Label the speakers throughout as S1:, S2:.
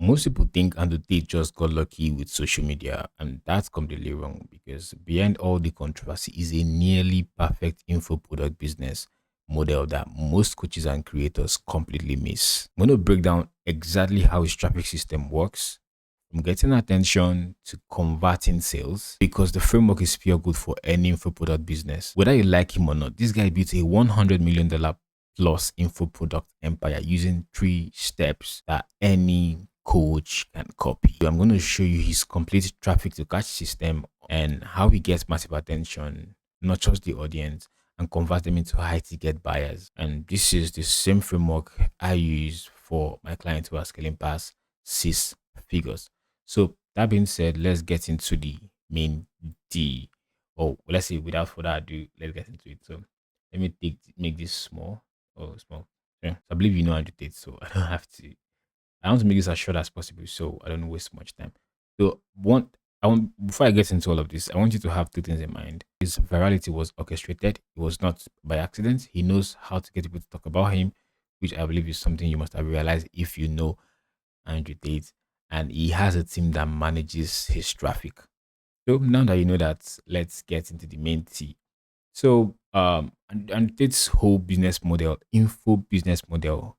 S1: Most people think Andrew Tate just got lucky with social media, and that's completely wrong because behind all the controversy is a nearly perfect info product business model that most coaches and creators completely miss. I'm going to break down exactly how his traffic system works, from getting attention to converting sales, because the framework is pure good for any info product business. Whether you like him or not, this guy built a $100 million plus info product empire using 3 steps that any coach can copy. So I'm going to show you his complete traffic to catch system and how he gets massive attention, not just the audience, and convert them into high ticket buyers. And this is the same framework I use for my clients who are scaling past 6 figures. So that being said, let's get into the main D. Or let's say without further ado, let's get into it. So let me make this small. Oh, small. Yeah. So I believe you know how to date, so I don't have to. I want to make this as short as possible, so I don't waste much time. So I want before I get into all of this, I want you to have 2 things in mind. His virality was orchestrated. It was not by accident. He knows how to get people to talk about him, which I believe is something you must have realized if you know Andrew Tate. And he has a team that manages his traffic. So now that you know that, let's get into the main T. So and this whole business model, info business model,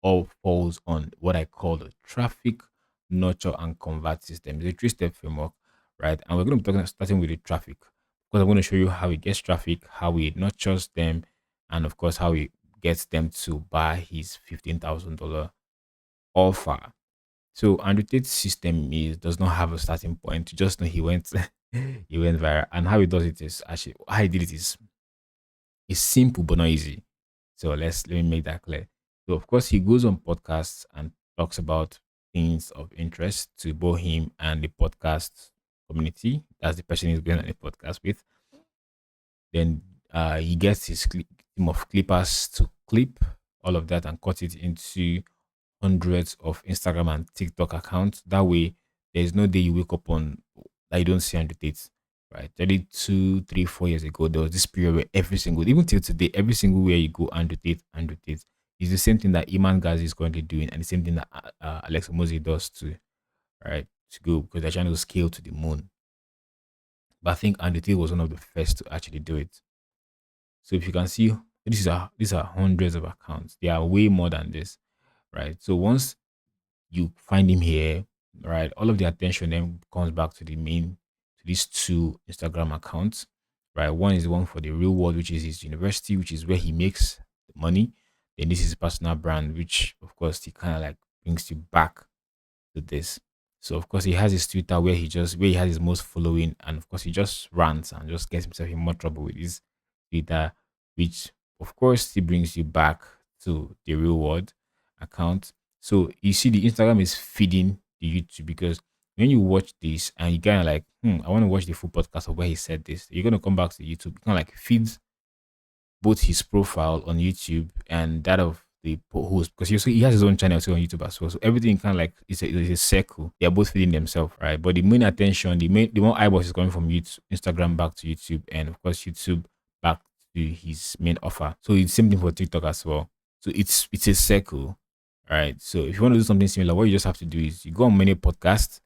S1: all falls on what I call the traffic, nurture, and convert system. It's a 3 step framework, right? And we're going to be starting with the traffic because I'm going to show you how he gets traffic, how he nurtures them, and of course how he gets them to buy his $15,000 offer. So Andrew Tate's system is does not have a starting point. You just know he went he went viral. And how he does it is actually how he did it is it's simple but not easy. So let me make that clear. So of course he goes on podcasts and talks about things of interest to both him and the podcast community. That's the person he's going on a podcast with. Then he gets his team of clippers to clip all of that and cut it into hundreds of Instagram and TikTok accounts. That way, there's no day you wake up on that you don't see Andrew Tate. Right, 32, 3, 4 years ago, there was this period where every single, even till today, every single where you go, Andrew Tate is the same thing that Iman Ghazi is currently doing, and the same thing that Alexa Mosey does too. Right, to go because they're trying to scale to the moon. But I think Andrew Tate was one of the first to actually do it. So if you can see, these are hundreds of accounts. They are way more than this, right? So once you find him here, right, all of the attention then comes back to the main to these 2 Instagram accounts, right? One is the one for the real world, which is his university, which is where he makes the money. Then this is his personal brand, which of course he kind of like brings you back to this. So of course he has his Twitter where he has his most following, and of course he just rants and just gets himself in more trouble with his Twitter, which of course he brings you back to the real world account. So you see the Instagram is feeding the YouTube because when you watch this and you kind of like, I want to watch the full podcast of where he said this, you're gonna come back to YouTube. Kind of like feeds both his profile on YouTube and that of the host because he has his own channel too on YouTube as well. So everything kind of like it's a circle. They are both feeding themselves, right? But the main attention, the more eyeballs is coming from YouTube, Instagram back to YouTube, and of course YouTube back to his main offer. So it's same thing for TikTok as well. So it's a circle, right? So if you want to do something similar, what you just have to do is you go on many podcasts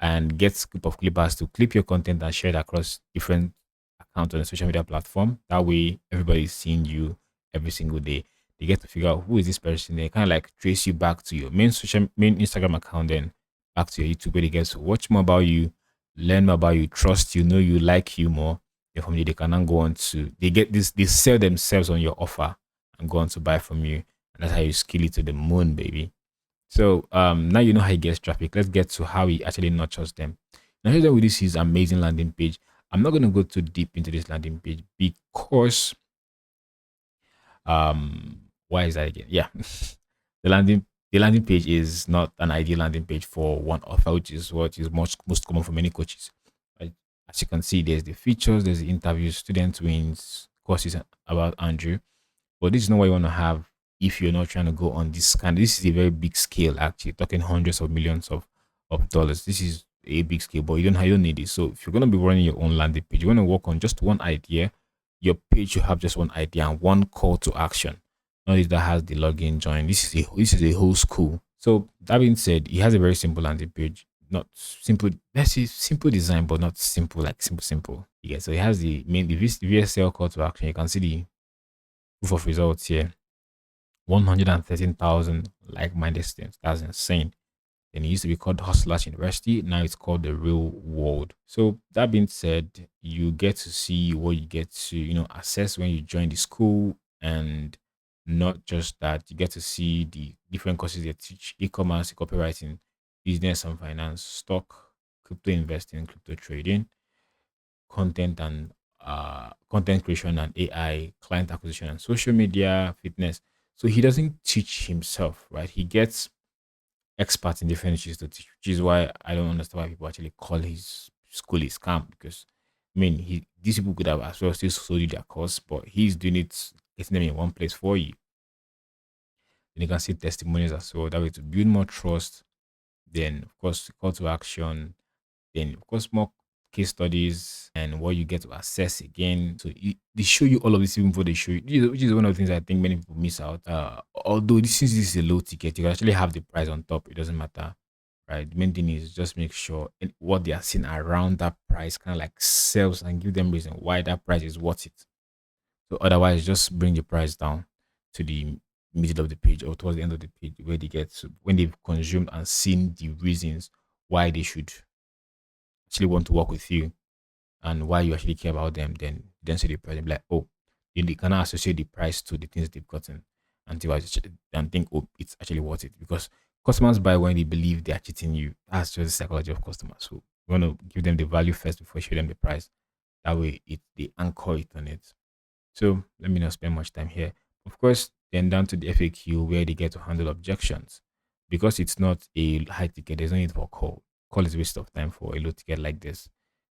S1: and get a group of clippers to clip your content and share it across different accounts on a social media platform. That way, everybody's seeing you every single day. They get to figure out who is this person. They kind of like trace you back to your main Instagram account, then back to your YouTube where they get to watch more about you, learn more about you, trust you, know you, like you more. Then from there, they can now go on to they get this, they sell themselves on your offer and go on to buy from you. And that's how you scale it to the moon, baby. So now you know how he gets traffic. Let's get to how he actually nurtures them. Now here's with this his amazing landing page. I'm not gonna go too deep into this landing page because why is that again? Yeah. The landing page is not an ideal landing page for one author, which is what is most common for many coaches. Right? As you can see, there's the features, there's the interviews, student wins, courses about Andrew. But this is not what you want to have if you're not trying to go on this kind. This is a very big scale, actually, talking hundreds of millions of dollars. This is a big scale, but you don't need it. So if you're gonna be running your own landing page, you want to work on just one idea. Your page should have just one idea and one call to action. Not that has the login join. This is a whole school. So that being said, he has a very simple landing page. Not simple, let's say simple design, but not simple like simple. Yeah. So he has the VSL call to action. You can see the proof of results here. 113,000 like-minded students. That's insane. Then it used to be called Hustlers University. Now it's called the Real World. So that being said, you get to see what you get to, assess when you join the school, and not just that, you get to see the different courses they teach: e-commerce, copywriting, business and finance, stock, crypto investing, crypto trading, content creation and AI, client acquisition and social media, fitness. So he doesn't teach himself, right? He gets experts in different issues to teach, which is why I don't understand why people actually call his school a scam. Because I mean, these people could have as well still sold you their course, but he's doing it, getting them in one place for you. And you can see testimonials as well. That way to build more trust. Then of course call to action. Then of course more case studies and what you get to assess again. So they show you all of this even before they show you, which is one of the things I think many people miss out. Although since this is a low ticket, you can actually have the price on top. It doesn't matter, right? The main thing is just make sure what they are seeing around that price kind of like sells and give them reason why that price is worth it. So otherwise, just bring the price down to the middle of the page or towards the end of the page where they get to, when they've consumed and seen the reasons why they should actually want to work with you and why you actually care about them. Then see the price and be like, oh, you cannot associate the price to the things they've gotten until and think, oh, it's actually worth it. Because customers buy when they believe they are cheating you. That's just the psychology of customers. So you want to give them the value first before you show them the price. That way they anchor it on it. So let me not spend much time here. Of course, then down to the FAQ where they get to handle objections. Because it's not a high ticket, there's no need for call. Call is a waste of time for a low ticket like this.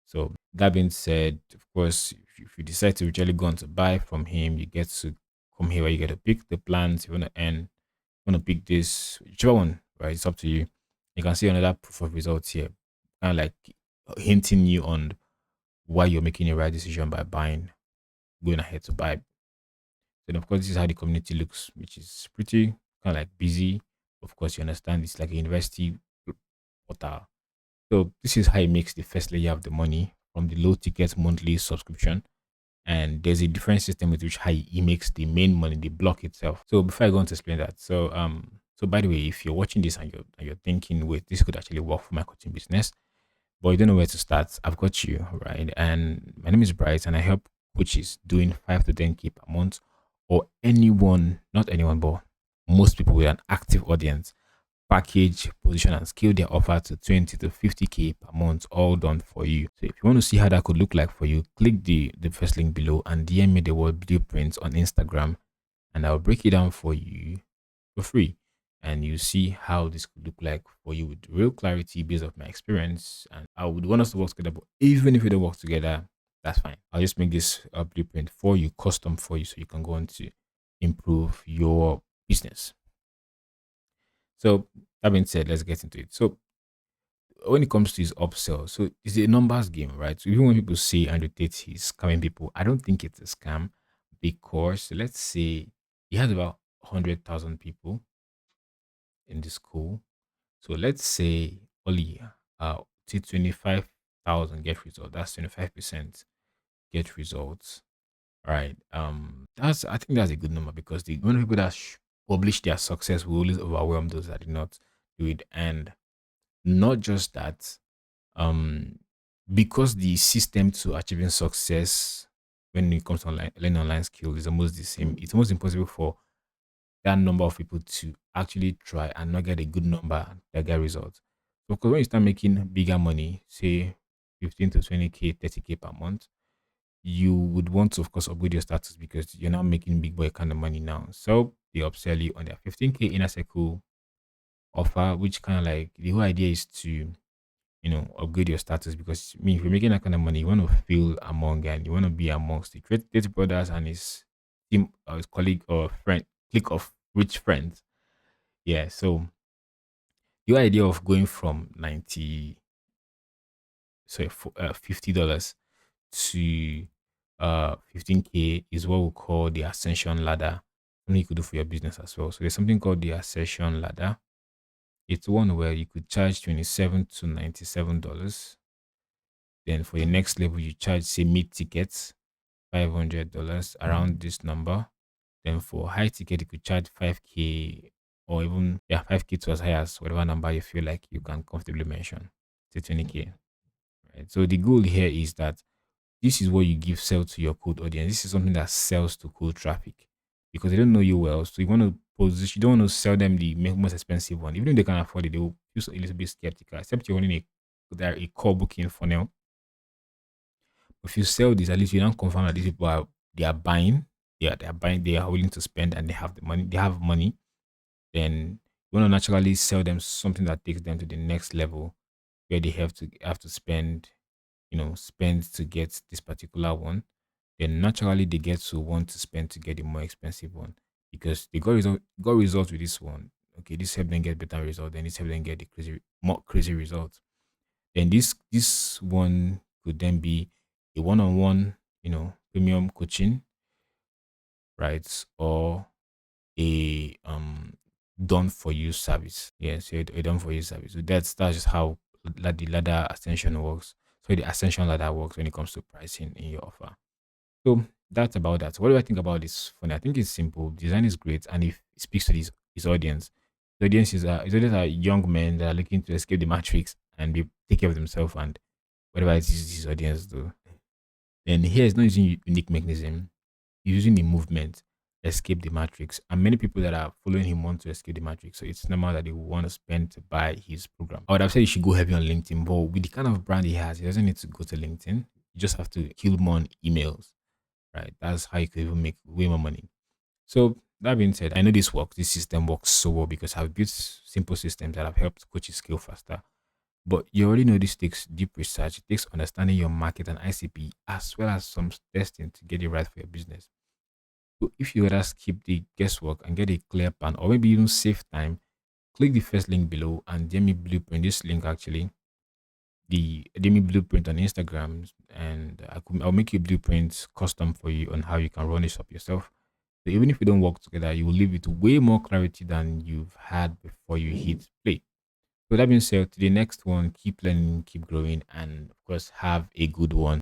S1: So that being said, of course, if you decide to really go on to buy from him, you get to come here where you get to pick the plans you want to earn. You want to pick this, whichever one, right? It's up to you. You can see another proof of results here, kind of like hinting you on why you're making the right decision by buying, going ahead to buy. Then of course this is how the community looks, which is pretty kind of like busy. Of course, you understand it's like a university portal. So this is how he makes the first layer of the money from the low ticket monthly subscription. And there's a different system with which how he makes the main money, the block itself. So before I go on to explain that, so by the way, if you're watching this and you're thinking, wait, this could actually work for my coaching business, but you don't know where to start, I've got you, right? And my name is Bryce, and I help coaches doing 5 to 10K per month, or anyone, not anyone, but most people with an active audience, package, position, and scale their offer to 20 to 50K per month, all done for you. So if you want to see how that could look like for you, click the first link below and DM me the word blueprint on Instagram, and I'll break it down for you for free. And you see how this could look like for you with real clarity based off my experience. And I would want us to work together, but even if we don't work together, that's fine. I'll just make this blueprint for you, custom for you, so you can go on to improve your business. So that being said, let's get into it. So when it comes to his upsell, so it's a numbers game, right? So even when people say Andrew Tate is scamming people, I don't think it's a scam, because let's say he has about 100,000 people in the school. So let's say only till 25,000 get results. That's 25% get results. Right. That's, I think that's a good number, because the amount of people that publish their success will always overwhelm those that did not do it. And not just that, um, because the system to achieving success when it comes to online learning online skills is almost the same. It's almost impossible for that number of people to actually try and not get a good number that get results. So, because when you start making bigger money, say 15 to 20K, 30K per month, you would want to, of course, upgrade your status because you're now making big boy kind of money now. So, they upsell you on their 15K inner circle offer, which kind of like the whole idea is to, upgrade your status. Because I mean, if you're making that kind of money, you want to feel among, and you want to be amongst the creative brothers and his team or his colleague or friend, clique of rich friends. Yeah. So your idea of going from 90, sorry, $50 to 15K is what we call the ascension ladder. Something you could do for your business as well. So there's something called the ascension ladder. It's one where you could charge 27 to $97. Then for your next level, you charge say mid tickets, $500 around this number. Then for high ticket, you could charge 5K or even, yeah, 5K to as high as whatever number you feel like you can comfortably mention to 20K. Right. So the goal here is that this is what you give sell to your cold audience. This is something that sells to cold traffic because they don't know you well. So you want to position, you don't want to sell them the most expensive one. Even if they can afford it, they will feel a little bit skeptical, except you're running a core booking funnel. If you sell this, at least you don't confirm that these people are they are buying. Yeah, they are buying, they are willing to spend and they have the money, they have money. Then you want to naturally sell them something that takes them to the next level where they have to spend, spend to get this particular one. Then naturally they get to want to spend to get the more expensive one because they got results with this one. Okay, this help them get better result, then this help them get the more crazy results. Then this one could then be a one-on-one, premium coaching, right? Or a done for you service. Yes, a done for you service. So that's just how the ladder ascension works. So the ascension ladder works when it comes to pricing in your offer. So that's about that. So what do I think about this phone? I think it's simple. Design is great, and if it speaks to his audience. The his audience are young men that are looking to escape the matrix and be take care of themselves and whatever it is his audience do. Then here is not using unique mechanism, he's using the movement, escape the matrix. And many people that are following him want to escape the matrix. So it's normal that they will want to spend to buy his program. I would have said you should go heavy on LinkedIn, but with the kind of brand he has, he doesn't need to go to LinkedIn. You just have to kill more on emails, right? That's how you could even make way more money. So that being said, I know this works. This system works so well because I've built simple systems that have helped coaches scale faster. But you already know this takes deep research. It takes understanding your market and ICP as well as some testing to get it right for your business. So if you rather skip the guesswork and get a clear plan or maybe even save time, click the first link below and DM me blueprint. This link actually, the DM me blueprint on Instagram and I'll make you a blueprint custom for you on how you can run this up yourself. So even if we don't work together, you will leave with way more clarity than you've had before you hit play. So that being said, to the next one, keep learning, keep growing, and of course, have a good one.